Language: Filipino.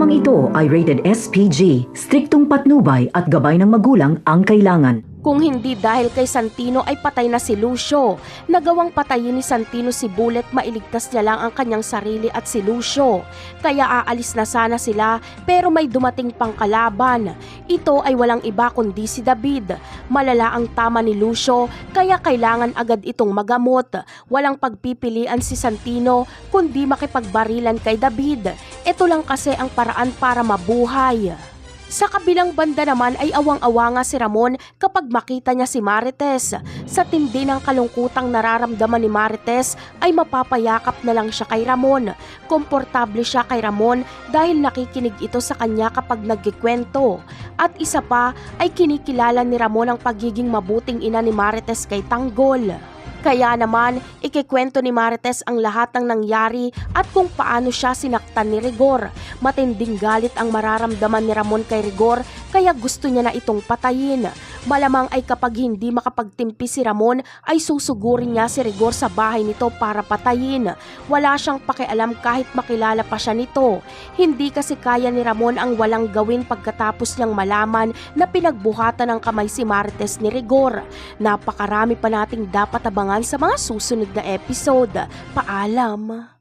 Programang ito ay rated SPG, striktong patnubay at gabay ng magulang ang kailangan. Kung hindi dahil kay Santino ay patay na si Lucio. Nagawang patayin ni Santino si Bullet, mailigtas niya lang ang kanyang sarili at si Lucio. Kaya aalis na sana sila pero may dumating pang kalaban. Ito ay walang iba kundi si David. Malala ang tama ni Lucio kaya kailangan agad itong magamot. Walang pagpipilian si Santino kundi makipagbarilan kay David. Ito lang kasi ang paraan para mabuhay. Sa kabilang banda naman ay awang-awa nga si Ramon kapag makita niya si Marites. Sa tindi ng kalungkutang nararamdaman ni Marites ay mapapayakap na lang siya kay Ramon. Komportable siya kay Ramon dahil nakikinig ito sa kanya kapag nagkikwento. At isa pa ay kinikilala ni Ramon ang pagiging mabuting ina ni Marites kay Tanggol. Kaya naman, ikikwento ni Marites ang lahat ng nangyari at kung paano siya sinaktan ni Rigor. Matinding galit ang mararamdaman ni Ramon kay Rigor kaya gusto niya na itong patayin. Malamang ay kapag hindi makapagtimpi si Ramon ay susugurin niya si Rigor sa bahay nito para patayin. Wala siyang pakialam kahit makilala pa siya nito. Hindi kasi kaya ni Ramon ang walang gawin pagkatapos niyang malaman na pinagbuhatan ng kamay si Marites ni Rigor. Napakarami pa nating dapat abangan sa mga susunod na episode. Paalam!